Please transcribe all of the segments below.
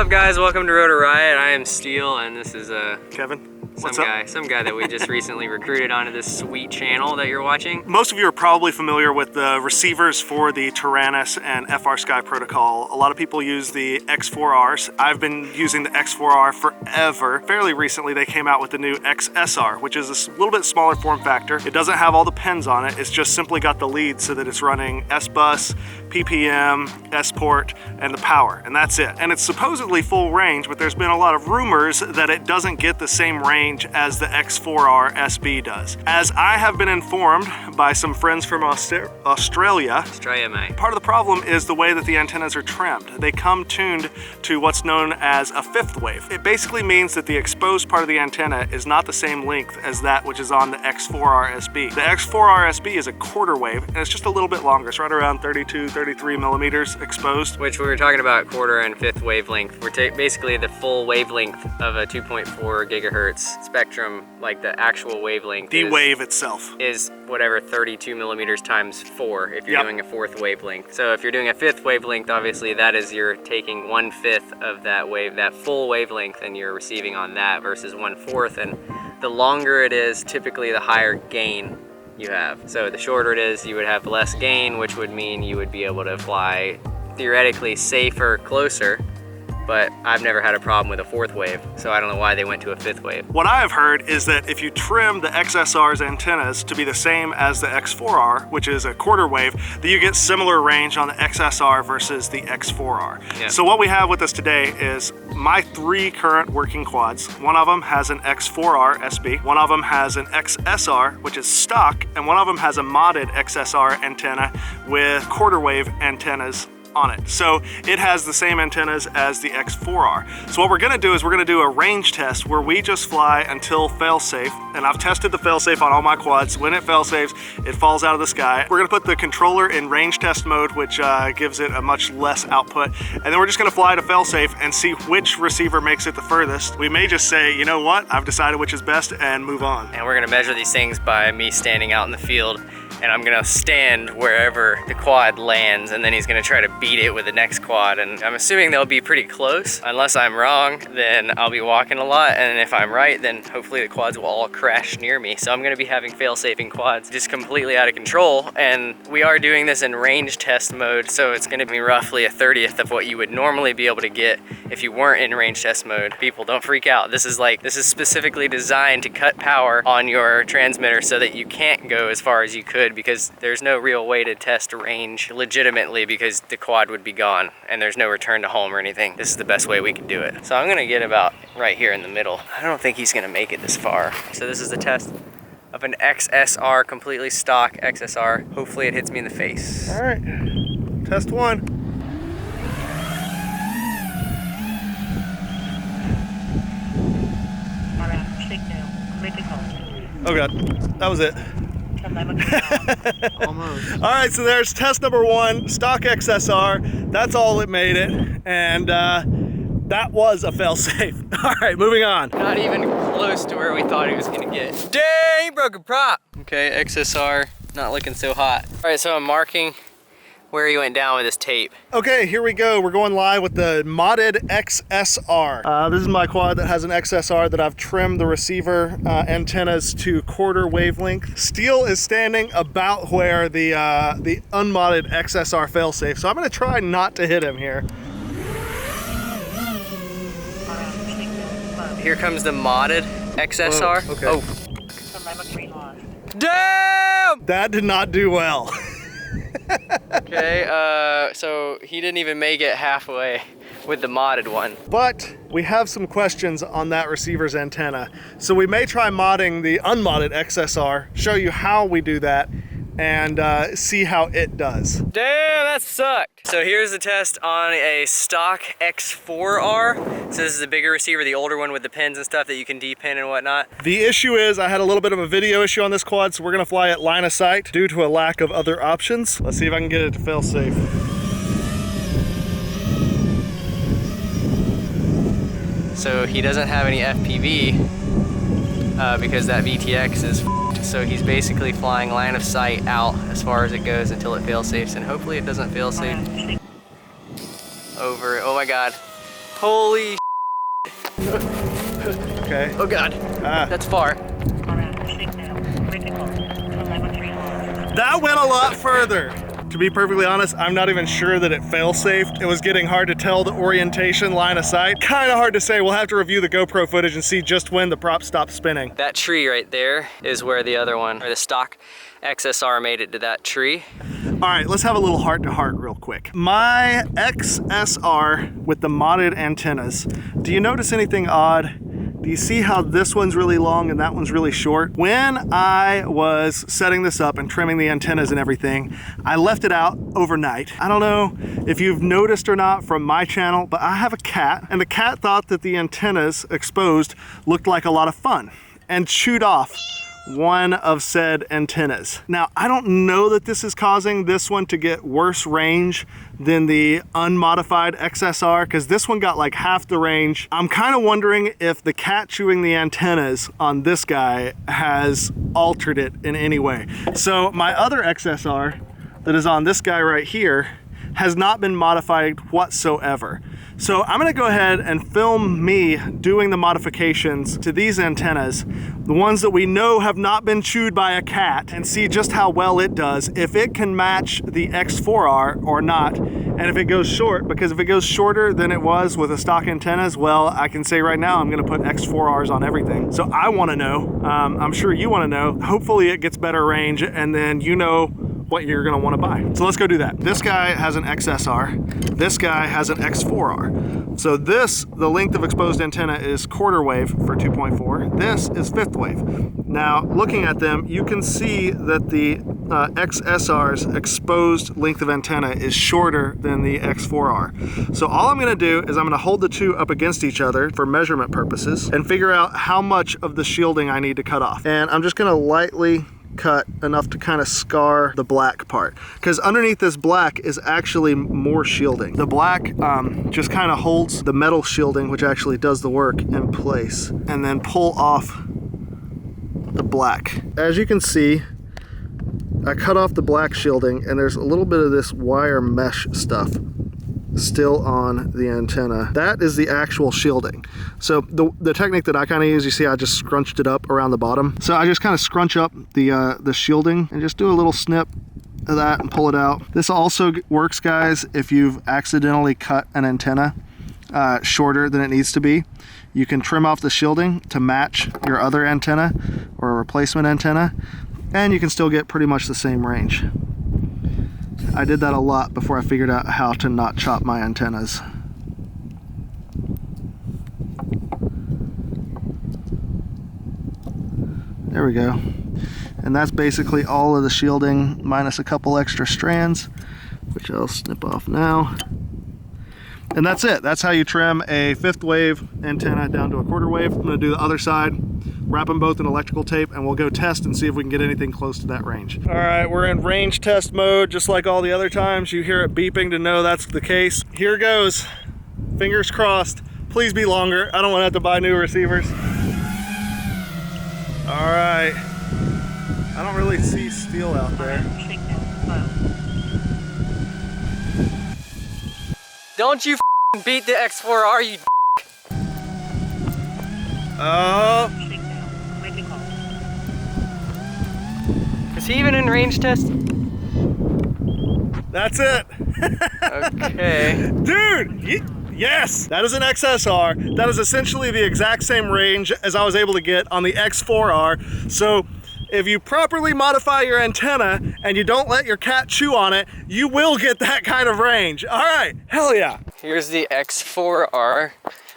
up, guys? Welcome to Rotor Riot. I am Steele, and this is Kevin. some guy that we just recently recruited onto this sweet channel that you're watching. Most of you are probably familiar with the receivers for the Taranis and FR Sky protocol. A lot of people use the X4Rs. I've been using the X4R forever. Fairly recently, they came out with the new XSR, which is a little bit smaller form factor. It doesn't have all the pins on it. It's just simply got the lead so that it's running S-Bus, PPM, S-Port, and the power, and that's it. And it's supposedly full range, but there's been a lot of rumors that it doesn't get the same range as the X4R SB does. As I have been informed by some friends from Australia, mate. Part of the problem is the way that the antennas are trimmed. They come tuned to what's known as a fifth wave. It basically means that the exposed part of the antenna is not the same length as that which is on the X4R SB. The X4R SB is a quarter wave, and it's just a little bit longer. It's right around 32, 33 millimeters exposed. Which we were talking about quarter and fifth wavelength. We're basically the full wavelength of a 2.4 gigahertz spectrum, like the actual wavelength. The wave itself is whatever 32 millimeters times 4 if you're doing a fourth wavelength. So if you're doing a fifth wavelength, obviously that is you're taking 1/5 of that wave, that full wavelength, and you're receiving on that versus 1/4. And the longer it is, typically the higher gain you have. So the shorter it is, you would have less gain, which would mean you would be able to fly theoretically safer, closer. But I've never had a problem with a fourth wave, so I don't know why they went to a fifth wave. What I have heard is that if you trim the XSR's antennas to be the same as the X4R, which is a quarter wave, that you get similar range on the XSR versus the X4R. Yeah. So what we have with us today is my 3 current working quads. One of them has an X4R SB, one of them has an XSR, which is stock, and one of them has a modded XSR antenna with quarter wave antennas on it. So it has the same antennas as the X4R. So what we're gonna do is we're gonna do a range test where we just fly until fail-safe, and I've tested the fail-safe on all my quads. When it fail-safes, it falls out of the sky. We're gonna put the controller in range test mode, which gives it a much less output, and then we're just gonna fly to fail-safe and see which receiver makes it the furthest. We may just say, you know what, I've decided which is best, and move on. And we're gonna measure these things by me standing out in the field, and I'm gonna stand wherever the quad lands, and then he's gonna try to beat it with the next quad. And I'm assuming they'll be pretty close. Unless I'm wrong, then I'll be walking a lot, and if I'm right, then hopefully the quads will all crash near me. So I'm gonna be having fail-safing quads just completely out of control, and we are doing this in range test mode, so it's gonna be roughly a 30th of what you would normally be able to get if you weren't in range test mode. People, don't freak out. This is specifically designed to cut power on your transmitter so that you can't go as far as you could, because there's no real way to test range legitimately, because the quad would be gone and there's no return to home or anything. This is the best way we can do it. So I'm gonna get about right here in the middle. I don't think he's gonna make it this far. So this is the test of an XSR, completely stock XSR. Hopefully it hits me in the face. All right, test 1. Oh God, that was it. Almost. All right, so there's test number 1, stock XSR. That's all it made it, and that was a fail-safe. All right, moving on. Not even close to where we thought he was gonna get. Dang, he broke a prop. Okay, XSR, not looking so hot. All right, so I'm marking where he went down with his tape. Okay, here we go. We're going live with the modded XSR. This is my quad that has an XSR that I've trimmed the receiver antennas to quarter wavelength. Steele is standing about where the unmodded XSR failsafe, so I'm gonna try not to hit him here. Here comes the modded XSR. Whoa, okay. Oh. Damn! That did not do well. Okay, so he didn't even make it halfway with the modded one. But we have some questions on that receiver's antenna. So we may try modding the unmodded XSR, show you how we do that, and see how it does. Damn, that sucked. So here's the test on a stock X4R. So this is the bigger receiver, the older one with the pins and stuff that you can depin and whatnot. The issue is I had a little bit of a video issue on this quad, so we're gonna fly at line of sight due to a lack of other options. Let's see if I can get it to fail safe. So he doesn't have any FPV because that VTX is f***ed. So he's basically flying line of sight out as far as it goes until it fail safes, and hopefully it doesn't fail safe over. Oh my God. Holy Okay. oh God, that's far. That went a lot further. To be perfectly honest, I'm not even sure that it fail-safe. It was getting hard to tell the orientation, line of sight. Kind of hard to say. We'll have to review the GoPro footage and see just when the prop stopped spinning. That tree right there is where the other one, or the stock XSR, made it to that tree. All right, let's have a little heart-to-heart real quick. My XSR with the modded antennas, do you notice anything odd? Do you see how this one's really long and that one's really short? When I was setting this up and trimming the antennas and everything, I left it out overnight. I don't know if you've noticed or not from my channel, but I have a cat, and the cat thought that the antennas exposed looked like a lot of fun and chewed off one of said antennas. Now, I don't know that this is causing this one to get worse range than the unmodified XSR, because this one got like half the range. I'm kind of wondering if the cat chewing the antennas on this guy has altered it in any way. So my other XSR that is on this guy right here has not been modified whatsoever. So I'm gonna go ahead and film me doing the modifications to these antennas, the ones that we know have not been chewed by a cat, and see just how well it does, if it can match the X4R or not, and if it goes short, because if it goes shorter than it was with the stock antennas, well, I can say right now I'm gonna put X4Rs on everything. So I wanna know, I'm sure you wanna know, hopefully it gets better range, and then you know what you're gonna wanna buy. So let's go do that. This guy has an XSR, this guy has an X4R. So this, the length of exposed antenna is quarter wave for 2.4. This is fifth wave. Now, looking at them, you can see that the XSR's exposed length of antenna is shorter than the X4R. So all I'm gonna do is I'm gonna hold the two up against each other for measurement purposes and figure out how much of the shielding I need to cut off. And I'm just gonna lightly cut enough to kind of scar the black part, because underneath this black is actually more shielding. The black just kind of holds the metal shielding, which actually does the work, in place, and then pull off the black. As you can see, I cut off the black shielding, and there's a little bit of this wire mesh stuff still on the antenna. That is the actual shielding. So the technique that I kind of use, you see I just scrunched it up around the bottom. So I just kind of scrunch up the shielding and just do a little snip of that and pull it out. This also works, guys, if you've accidentally cut an antenna shorter than it needs to be. You can trim off the shielding to match your other antenna or a replacement antenna, and you can still get pretty much the same range. I did that a lot before I figured out how to not chop my antennas. There we go. And that's basically all of the shielding minus a couple extra strands, which I'll snip off now. And that's it. That's how you trim a fifth wave antenna down to a quarter wave. I'm gonna do the other side, wrap them both in electrical tape, and we'll go test and see if we can get anything close to that range. All right, we're in range test mode, just like all the other times. You hear it beeping to know that's the case. Here goes. Fingers crossed. Please be longer. I don't want to have to buy new receivers. All right. I don't really see Steele out there. Don't you beat the X4R, you Oh. Is he even in range test? That's it. Okay. Dude, yes, that is an XSR. That is essentially the exact same range as I was able to get on the X4R. So if you properly modify your antenna and you don't let your cat chew on it, you will get that kind of range. All right, hell yeah. Here's the X4R,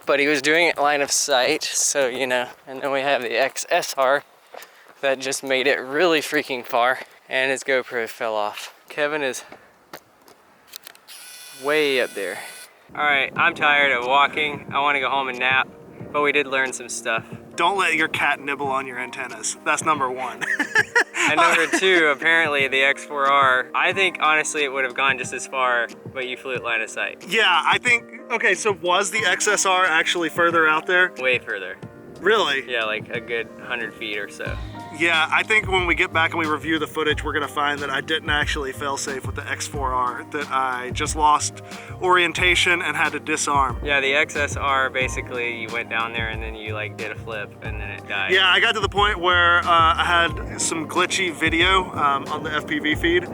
but he was doing it line of sight, so you know. And then we have the XSR that just made it really freaking far, and his GoPro fell off. Kevin is way up there. All right, I'm tired of walking. I want to go home and nap, but we did learn some stuff. Don't let your cat nibble on your antennas. That's number one. And number two, apparently the X4R, I think honestly it would have gone just as far, but you flew it line of sight. Yeah, I think, okay, so was the XSR actually further out there? Way further. Really? Yeah, like a good 100 feet or so. Yeah, I think when we get back and we review the footage, we're gonna find that I didn't actually fail safe with the X4R, that I just lost orientation and had to disarm. Yeah, the XSR, basically you went down there and then you like did a flip and then it died. Yeah, I got to the point where I had some glitchy video on the FPV feed,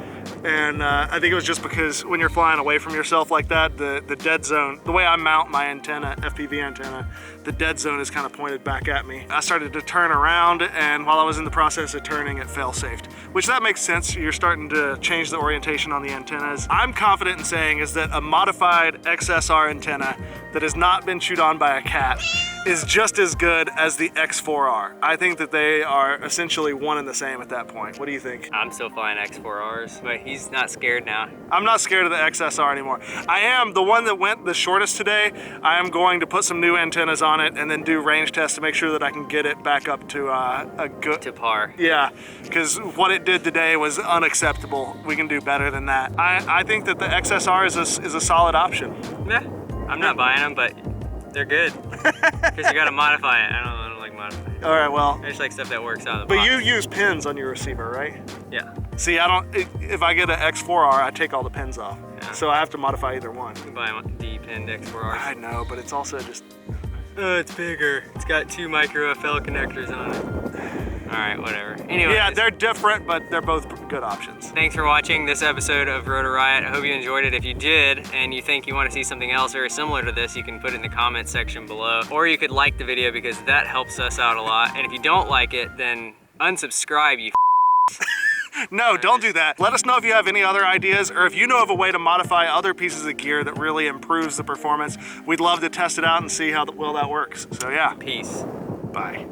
and I think it was just because when you're flying away from yourself like that, the dead zone, the way I mount my antenna, FPV antenna, the dead zone is kind of pointed back at me. I started to turn around, and while I was in the process of turning, it fail-safed, which that makes sense. You're starting to change the orientation on the antennas. I'm confident in saying is that a modified XSR antenna that has not been chewed on by a cat is just as good as the X4R. I think that they are essentially one and the same at that point. What do you think? I'm still flying X4Rs, but he's not scared now. I'm not scared of the XSR anymore. I am the one that went the shortest today. I am going to put some new antennas on it and then do range tests to make sure that I can get it back up to a good... To par. Yeah, because what it did today was unacceptable. We can do better than that. I think that the XSR is a solid option. Yeah, I'm not buying them, but they're good. Because you gotta modify it. I don't like modifying it. All right, well. I just like stuff that works out of the But box. you use pins on your receiver, right? Yeah. See, if I get an X4R, I take all the pins off. Yeah. So I have to modify either one. You can buy D-pinned X4Rs. I know, but it's also just... Oh, it's bigger. It's got 2 micro FL connectors on it. All right, whatever. Anyway. Yeah, they're different, but they're both good options. Thanks for watching this episode of Rotor Riot. I hope you enjoyed it. If you did, and you think you want to see something else very similar to this, you can put it in the comments section below. Or you could like the video because that helps us out a lot. And if you don't like it, then unsubscribe, you No, don't do that. Let us know if you have any other ideas, or if you know of a way to modify other pieces of gear that really improves the performance. We'd love to test it out and see how well that works. So yeah. Peace. Bye.